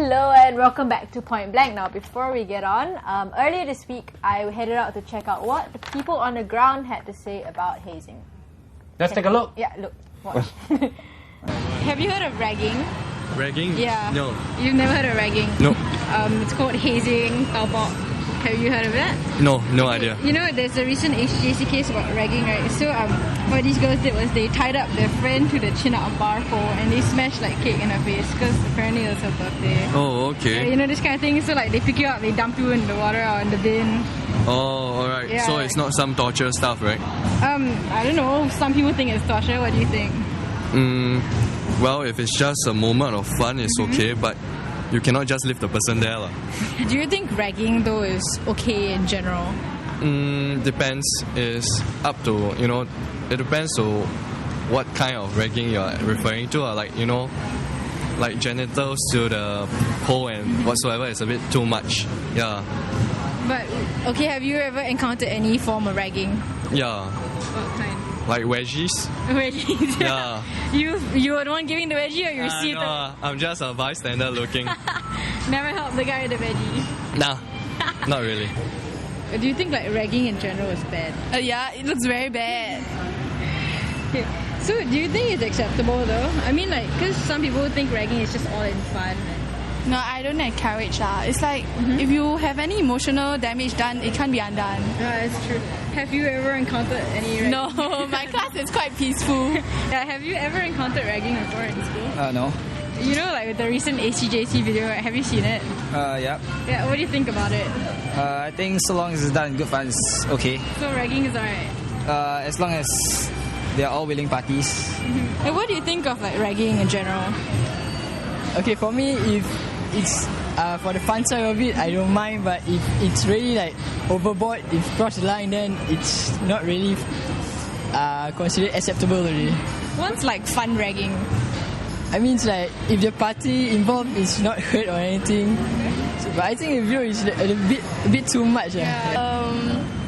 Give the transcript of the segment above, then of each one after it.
Hello and welcome back to Point Blank. Now, before we get on, earlier this week I headed out to check out what the people on the ground had to say about hazing. Let's take a look. Yeah, look, watch. Have you heard of ragging? Ragging? Yeah. No. You've never heard of ragging? No. It's called hazing, taobao. Have you heard of it? No, no idea. You know, there's a recent HJC case about ragging, right? So, what these girls did was they tied up their friend to the chin-up bar pole and they smashed like cake in her face because apparently it was her birthday. Oh, okay. You know, this kind of thing. So, like, they pick you up, they dump you in the water or in the bin. Oh, alright. Yeah. So it's not some torture stuff, right? I don't know. Some people think it's torture. What do you think? Well, if it's just a moment of fun, it's okay, but you cannot just leave the person there. Do you think ragging, though, is okay in general? Depends. It's up to, it depends to what kind of ragging you're referring to. Like, like genitals to the pole and whatsoever is a bit too much. Yeah. But, okay, have you ever encountered any form of ragging? Yeah. What kind? Like wedgies? Wedgies? Yeah. You were the one giving the wedgie or you received it? No, I'm just a bystander looking. Never helped the guy with the wedgie? Nah, not really. Do you think like ragging in general is bad? Yeah, it looks very bad. Okay. So do you think it's acceptable though? I mean like, because some people think ragging is just all in fun. No, I don't encourage lah. It's like if you have any emotional damage done, it can't be undone. Yeah, it's true. Have you ever encountered any ragging? No, my class is quite peaceful. Yeah, have you ever encountered ragging before in school? No. You know, like with the recent ACJC video, right? Have you seen it? Yeah. Yeah, what do you think about it? I think so long as it's done in good fun, it's okay. So ragging is alright? As long as they're all willing parties. And what do you think of like ragging in general? Okay, for me, if it's for the fun side of it, I don't mind. But if it's really like overboard, if cross the line, then it's not really considered acceptable already. What's like fun ragging? I mean, it's like if the party involved is not hurt or anything. So, but I think the view is a bit too much. Yeah.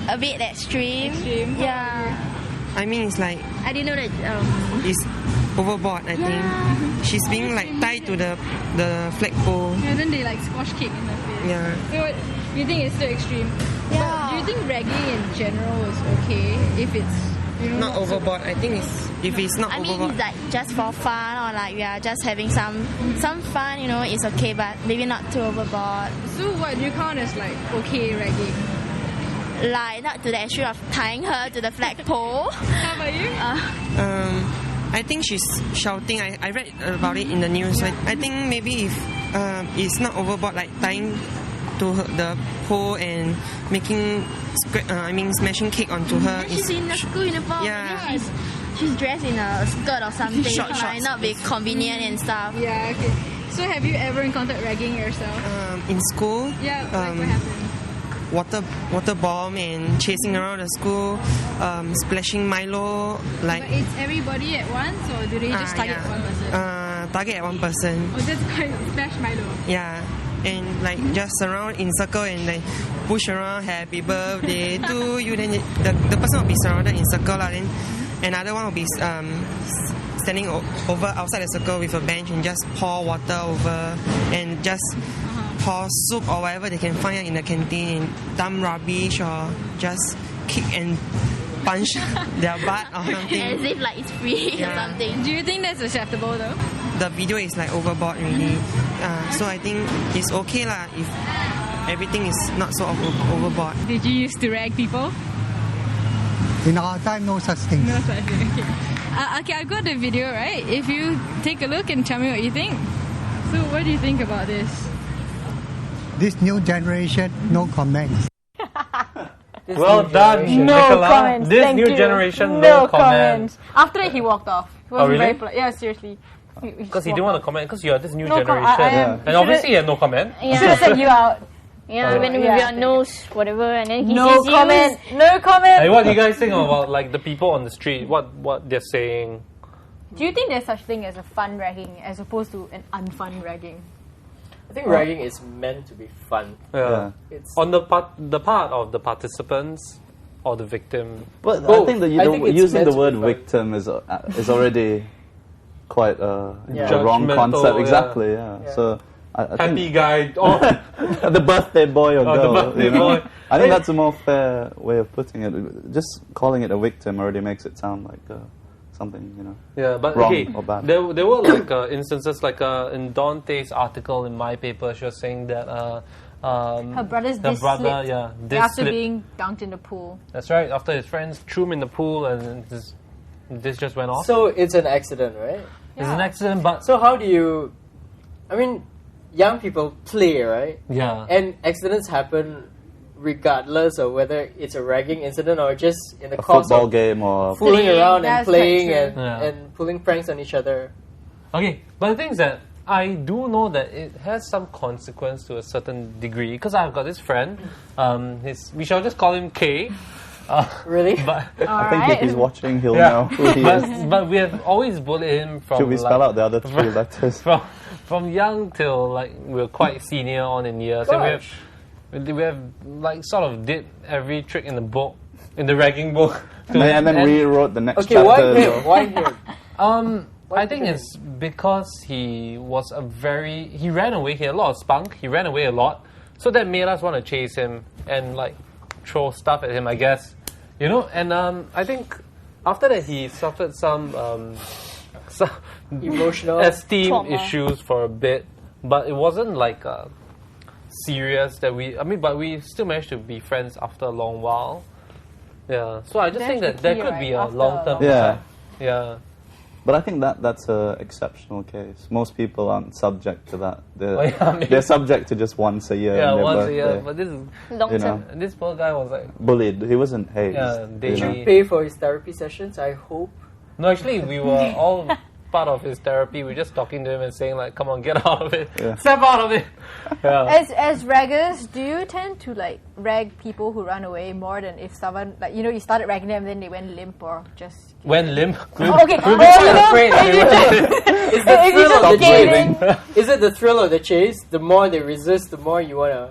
A bit extreme. Yeah. I mean, it's like I didn't know that. it's overboard. I think she's being like tied to the flagpole. Yeah, then they like squash kick in the face. Yeah. So what, you think it's still extreme? Yeah. But do you think ragging in general is okay if it's Not overboard. I think if it's not overboard. I mean, it's like just for fun or like we are just having some fun. It's okay, but maybe not too overboard. So what do you count as like okay ragging? Like not to the extreme of tying her to the flagpole. How about you? I think she's shouting. I read about it in the news. I think maybe if it's not overboard, like tying to the pole and making smashing cake onto her. She's in a school uniform. Yeah. She's dressed in a skirt or something. Short Might shorts. not be convenient and stuff. Yeah, okay. So have you ever encountered ragging yourself? In school. Yeah, like what happened? Water bomb and chasing around the school, splashing Milo. But it's everybody at once, or do they just target one person? Target at one person. Oh, that's quite splash Milo. Yeah, and like just surround in circle and like push around, happy birthday to you. Then the person will be surrounded in circle lah. Then another one will be standing over outside the circle with a bench and just pour water over and just pour soup or whatever they can find in the canteen, dump rubbish or just kick and punch their butt or something. As if like it's free or something. Do you think that's acceptable though? The video is like overboard really. So I think it's okay lah if everything is not so overboard. Did you used to rag people? In our time, no such thing. No such thing. Okay, I've got the video, right? If you take a look and tell me what you think. So what do you think about this? This new generation, no comments. Well done, No Nicola. comments. This Thank new you. generation, no comments. After that, he walked off. He wasn't really? very polite. Yeah, seriously. Because he didn't want to comment, because you're this new No generation. I am. And obviously, you had no comment. Should have said you out. Yeah, when with your nose, whatever, and then he No says comment. No comment. Hey, what do you guys think about like the people on the street? What they're saying? Do you think there's such thing as a fun ragging as opposed to an unfun ragging? I think ragging is meant to be fun. Yeah. It's On the part of the participants or the victim. But both. I think that I think it's using meant the to word be fun. victim is already quite a wrong Judgmental, concept. yeah. Exactly. Yeah. Yeah. So I happy think guy. Oh, the birthday boy or girl. the birthday you know? boy. I think that's a more fair way of putting it. Just calling it a victim already makes it sound like something, you know. Yeah, but wrong okay, or bad. there were like instances like in Dante's article in my paper, she was saying that Her brother's the brother, slipped yeah, after slipped. being dunked in the pool. That's right. After his friends threw him in the pool, and this just went off. So it's an accident, right? It's an accident, but So how do you? I mean, young people play, right? yeah, And accidents happen regardless of whether it's a ragging incident or just in the A course football of game or fooling around and That's quite playing true. and pulling pranks on each other. okay. But the thing is that I do know that it has some consequence to a certain degree because I've got this friend. We shall just call him K. Really? But I think if he's watching, he'll Yeah. know who he is. but we have always bullied him from Should we spell like, out the other three letters? from young till like we're quite senior on in years. Gosh. And we have like sort of did every trick in the book, in the ragging book. And then rewrote the next Okay, chapter. why him? Why him? I think it's because he ran away. He had a lot of spunk. He ran away a lot, so that made us want to chase him and like throw stuff at him, I guess. You know, and I think after that he suffered some Emotional esteem trauma. issues for a bit, but it wasn't like serious that but we still managed to be friends after a long while. Yeah, so I just think that That's there the key, could be right? a After long term a long effect. Yeah. But I think that's a exceptional case. Most people aren't subject to that. maybe. They're subject to just once a year. Yeah, on their once a birthday. year. But this is Long You term. know. this poor guy was like Bullied. He wasn't hazed. Yeah, you know. daily. pay for his therapy sessions, I hope. no. Actually, we were all part of his therapy. We were just talking to him and saying like, "Come on, get out of it. Yeah. Step out of it." Yeah. As raggers, do you tend to like rag people who run away more than if someone like you started ragging them and then they went limp or just Went limp. Oh, okay. We've been quite afraid. It's the If you thrill of the just gave chase. Is it the thrill of the chase? The more they resist, the more you wanna.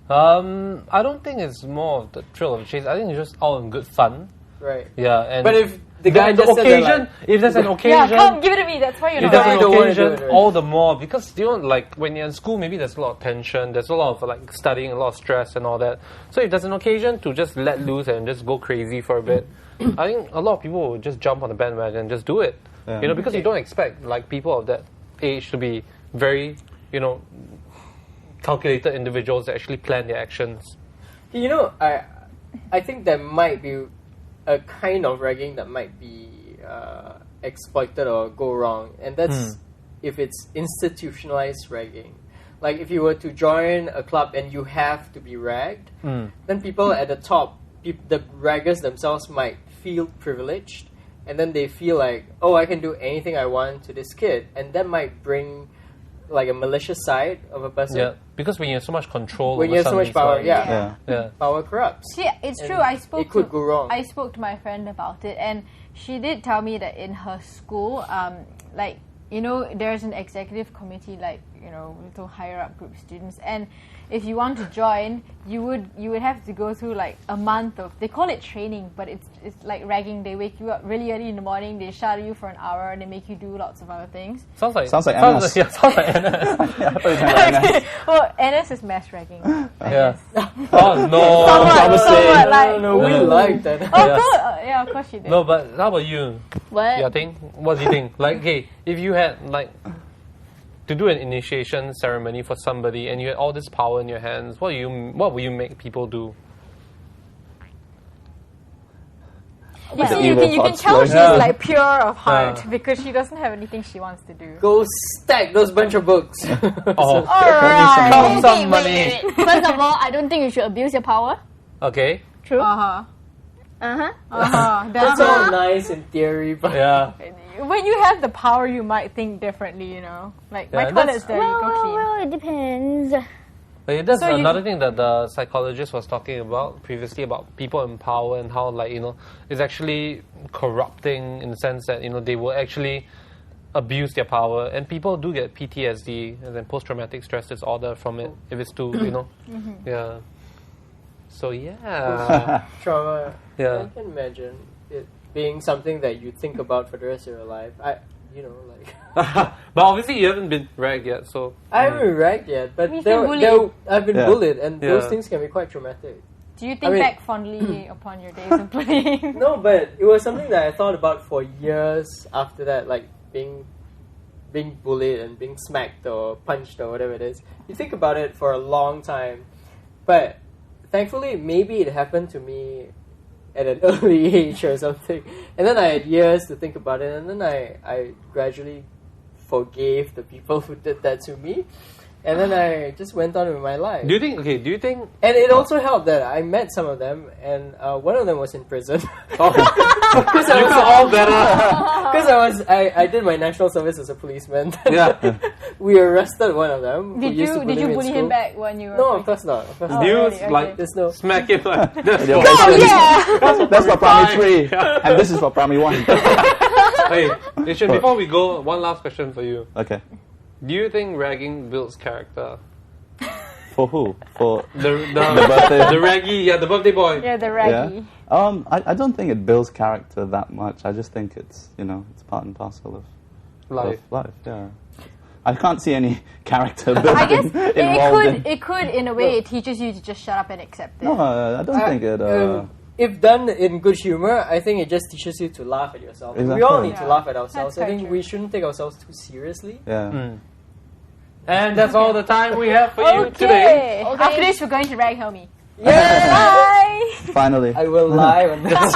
I don't think it's more of the thrill of the chase. I think it's just all in good fun. Right. Yeah, and But if the guy the just said that, occasion, like, if there's an Yeah, occasion, come give it to me. That's why you're if not there's I an don't wanna do occasion, it, right? all the more because like when you're in school, maybe there's a lot of tension, there's a lot of like studying, a lot of stress and all that. So if there's an occasion to just let loose and just go crazy for a bit, I think a lot of people will just jump on the bandwagon and just do it. Yeah. You know, because you don't expect like people of that age to be very, calculated individuals that actually plan their actions. You know, I think there might be a kind of ragging that might be exploited or go wrong, and that's if it's institutionalized ragging. Like if you were to join a club and you have to be ragged, then people at the top, the raggers themselves might feel privileged, and then they feel like, oh, I can do anything I want to this kid, and that might bring like a malicious side of a person. Yeah, because when you have so much control, When over you have so much somebody's power, life, yeah. yeah. Power corrupts. See, it's And true. it could go wrong. I spoke to my friend about it, and she did tell me that in her school, there's an executive committee, to higher up group students, and if you want to join, you would have to go through like a month of, they call it training, but it's like ragging. They wake you up really early in the morning, they shadow you for an hour, and they make you do lots of other things. Sounds like NS. yeah, sounds like NS. Well, NS is mass ragging. I guess. Oh no! Somewhat like. No, we like that. Of course you did. No, but how about you? What? Your thing? What do you think? Like, okay, if you had like to do an initiation ceremony for somebody and you had all this power in your hands, what would you make people do? You see, evil you can thoughts tell flowing. she's Yeah. like pure of heart Yeah. because she doesn't have anything she wants to do. Go stack those bunch of books. Oh, Alright. count some Wait, money. wait. First of all, I don't think you should abuse your power. Okay. True. Uh-huh. Uh-huh. That's all nice in theory, but Yeah. When you have the power, you might think differently, you know? Like, my Yeah, toilet's dirty, go clean. Well, it depends. But that's So you- another thing that the psychologist was talking about previously about people in power and how it's actually corrupting in the sense that they will actually abuse their power, and people do get PTSD and then post-traumatic stress disorder from it if it's too yeah. So yeah, trauma. Yeah. I can imagine it being something that you think about for the rest of your life. you know, like. But obviously you haven't been ragged yet, so. I haven't been ragged yet, but You've been bullied. I've been Yeah. bullied, and Yeah. those things can be quite traumatic. Do you think back fondly upon your days of bullying? No, but it was something that I thought about for years after that, like being bullied and being smacked or punched or whatever it is. You think about it for a long time, but thankfully maybe it happened to me at an early age or something, and then I had years to think about it, and then I gradually forgave the people who did that to me, and then I just went on with my life. Do you think? And it also helped that I met some of them, and one of them was in prison. Oh. Because I You was feel all better. Because I did my national service as a policeman. Yeah. We arrested one of them. Did you bully him back when you were? No, of course not. Of course not. You really? like Okay. There's no. smack him like that's Yeah, for- that's for primary 3, and this is for primary 1. Hey, Ishan, before we go, one last question for you. Okay. Do you think ragging builds character? For who? For The birthday. the raggy, the birthday boy. Yeah, the raggy. I don't think it builds character that much. I just think it's it's part and parcel of Life. life. Yeah. I can't see any character building I guess involved it could in a way it teaches you to just shut up and accept it. No, I don't think it. If done in good humor, I think it just teaches you to laugh at yourself. Exactly. We all need to Yeah. laugh at ourselves. That's I think quite we shouldn't take ourselves too seriously. Yeah. And that's all the time we have for you today. After this, we're going to rag Helmi. Yeah! Bye! Finally. I will lie on this.